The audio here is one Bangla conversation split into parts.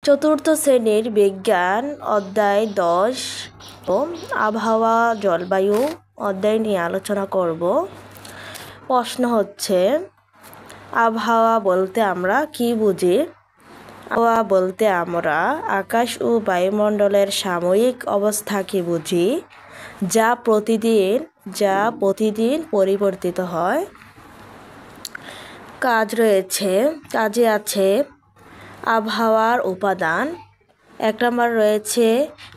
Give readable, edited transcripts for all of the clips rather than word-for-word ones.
চতুর্থ শ্রেণীর বিজ্ঞান অধ্যায় 10 আবহাওয়া জলবায়ু অধ্যায় নিয়ে আলোচনা করব। প্রশ্ন হচ্ছে, আবহাওয়া বলতে আমরা কি বুঝি? আবহাওয়া বলতে আমরা আকাশ ও বায়ুমণ্ডলের সাময়িক অবস্থাকে বুঝি, যা প্রতিদিন পরিবর্তিত হয়। কাজে আছে আবহাওয়ার উপাদান। 1 নম্বর রয়েছে,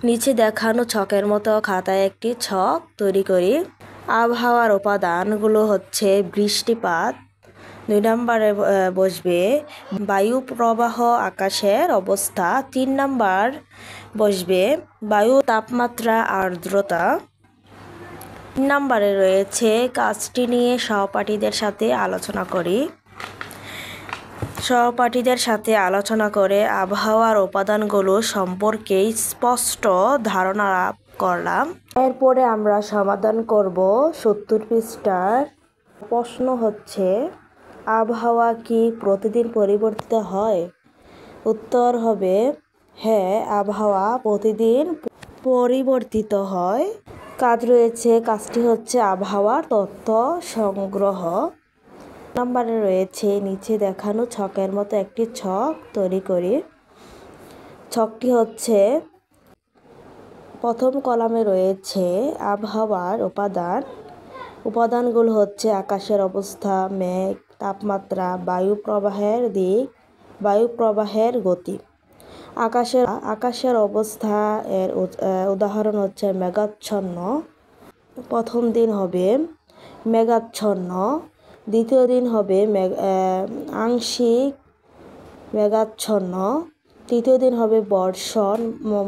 নিচে দেখানো ছকের মতো খাতায় একটি ছক তৈরি করি। আবহাওয়ার উপাদানগুলো হচ্ছে বৃষ্টিপাত। 2 নম্বরে বসবে বায়ু প্রবাহ, আকাশের অবস্থা। 3 নম্বর বসবে বায়ু তাপমাত্রা, আর্দ্রতা। 3 নম্বরে রয়েছে কাজটি নিয়ে সহপাঠীদের সাথে আলোচনা করি। সহপাঠীদের সাথে আলোচনা করে আবহাওয়ার উপাদানগুলো সম্পর্কে স্পষ্ট ধারণা লাভ করলাম। এরপরে আমরা সমাধান করব 70 পৃষ্ঠার। প্রশ্ন হচ্ছে, আবহাওয়া কি প্রতিদিন পরিবর্তিত হয়? উত্তর হবে হ্যাঁ, আবহাওয়া প্রতিদিন পরিবর্তিত হয়। কাজটি হচ্ছে আবহাওয়ার তথ্য সংগ্রহ। নম্বরে রয়েছে, নিচে দেখানো ছকের মতো একটি ছক তৈরি করি। ছকটি হচ্ছে, প্রথম কলামে রয়েছে আবহাওয়ার উপাদানগুলো হচ্ছে আকাশের অবস্থা, মেঘ, তাপমাত্রা, বায়ু প্রবাহের দিক, বায়ু প্রবাহের গতি। আকাশের অবস্থা এর উদাহরণ হচ্ছে মেঘাচ্ছন্ন। প্রথম দিন হবে মেঘাচ্ছন্ন, দ্বিতীয় দিন হবে আংশিক মেঘাচ্ছন্ন, তৃতীয় দিন হবে বর্ষণ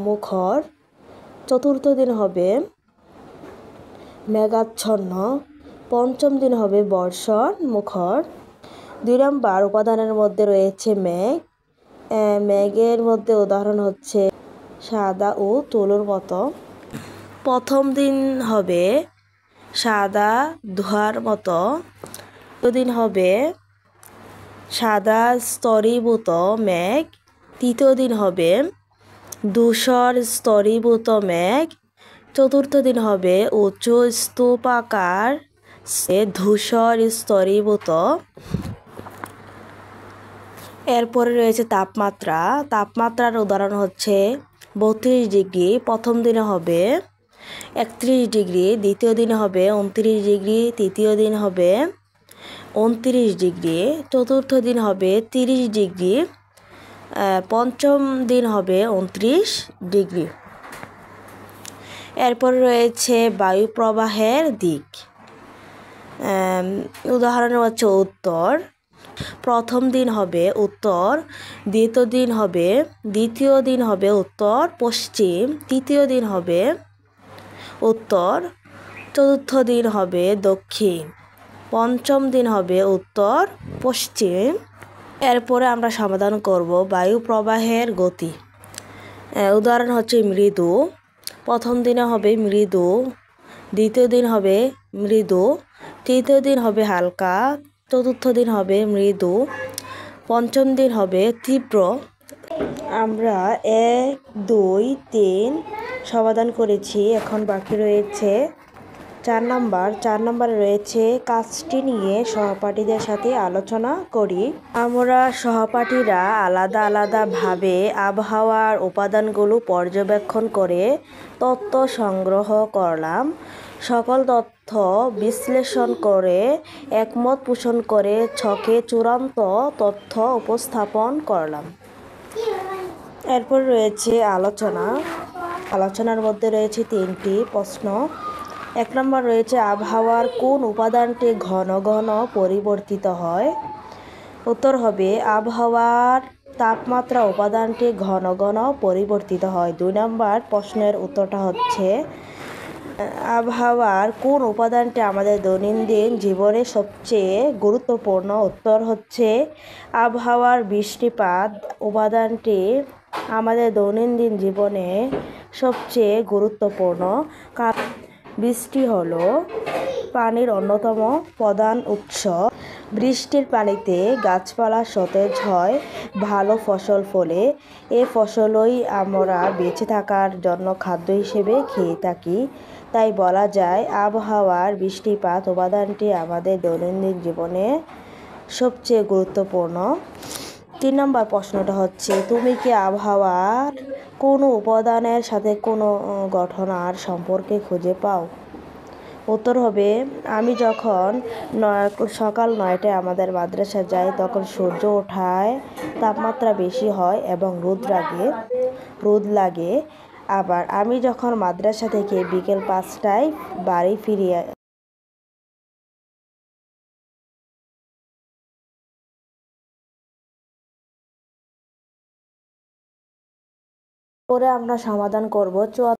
মুখর, চতুর্থ দিন হবে মেঘাচ্ছন্ন, পঞ্চম দিন হবে বর্ষণ মুখর। 2 নম্বর উপাদানের মধ্যে রয়েছে মেঘ। মেঘের মধ্যে উদাহরণ হচ্ছে সাদা ও তুলোর মতো। প্রথম দিন হবে সাদা ধোঁয়ার মতো, দিন হবে সাদা স্তরীভূত মেঘ, তৃতীয় দিন হবে ধূসর স্তরীভূত মেঘ, চতুর্থ দিন হবে উঁচু স্তূপাকার ধূসর স্তরীভূত। এরপরে রয়েছে তাপমাত্রার উদাহরণ হচ্ছে 32 ডিগ্রি, প্রথম দিনে হবে 31 ডিগ্রি, দ্বিতীয় দিনে হবে 29 ডিগ্রি, তৃতীয় দিন হবে 29 ডিগ্রি, চতুর্থ দিন হবে 30 ডিগ্রি, পঞ্চম দিন হবে 29 ডিগ্রি। এরপর রয়েছে বায়ু প্রবাহের দিক। উদাহরণ হচ্ছে উত্তর। প্রথম দিন হবে উত্তর, দ্বিতীয় দিন হবে উত্তর পশ্চিম, তৃতীয় দিন হবে উত্তর, চতুর্থ দিন হবে দক্ষিণ, পঞ্চম দিন হবে উত্তর পশ্চিম। এরপরে আমরা সমাধান করব বায়ু প্রবাহের গতি। উদাহরণ হচ্ছে মৃদু। প্রথম দিনে হবে মৃদু, দ্বিতীয় দিন হবে মৃদু, তৃতীয় দিন হবে হালকা, চতুর্থ দিন হবে মৃদু, পঞ্চম দিন হবে তীব্র। আমরা 1, 2, 3 সমাধান করেছি। এখন বাকি রয়েছে 4 নম্বরে রয়েছে কাজটি নিয়ে সহপাঠীদের সাথে আলোচনা করি। আমরা সহপাঠীরা আলাদাভাবে আবহাওয়ার উপাদানগুলো পর্যবেক্ষণ করে তথ্য সংগ্রহ করলাম। সকল তথ্য বিশ্লেষণ করে একমত পোষণ করে ছকে চূড়ান্ত তথ্য উপস্থাপন করলাম। এরপর রয়েছে আলোচনার মধ্যে রয়েছে 3টি প্রশ্ন। 1 নম্বর রয়েছে, আবহাওয়ার কোন উপাদানটি ঘন ঘন পরিবর্তিত হয়? উত্তর হবে আবহাওয়ার তাপমাত্রা উপাদানটি ঘন ঘন পরিবর্তিত হয়। 2 নম্বর প্রশ্নের উত্তরটা হচ্ছে, আবহাওয়ার কোন উপাদানটি আমাদের দৈনন্দিন জীবনে সবচেয়ে গুরুত্বপূর্ণ? উত্তর হচ্ছে আবহাওয়ার বৃষ্টিপাত উপাদানটি আমাদের দৈনন্দিন জীবনে সবচেয়ে গুরুত্বপূর্ণ, কারণ বৃষ্টি হলো পানির অন্যতম প্রধান উৎস। বৃষ্টির পানিতে গাছপালা সতেজ হয়, ভালো ফসল ফলে। এ ফসলই আমরা বেঁচে থাকার জন্য খাদ্য হিসেবে খেয়ে থাকি। তাই বলা যায় আবহাওয়ার বৃষ্টিপাত উপাদানটি আমাদের দৈনন্দিন জীবনে সবচেয়ে গুরুত্বপূর্ণ। 3 নম্বর প্রশ্নটা হচ্ছে, তুমি কি আবহাওয়ার কোনো উপাদানের সাথে কোনো ঘটনার সম্পর্কে খুঁজে পাও? উত্তর হবে, আমি যখন সকাল 9টায় আমাদের মাদ্রাসা যাই তখন সূর্য ওঠায় তাপমাত্রা বেশি হয় এবং রোদ লাগে। আবার আমি যখন মাদ্রাসা থেকে বিকেল 5টায় বাড়ি ফিরি করে আমরা সমাধান করব।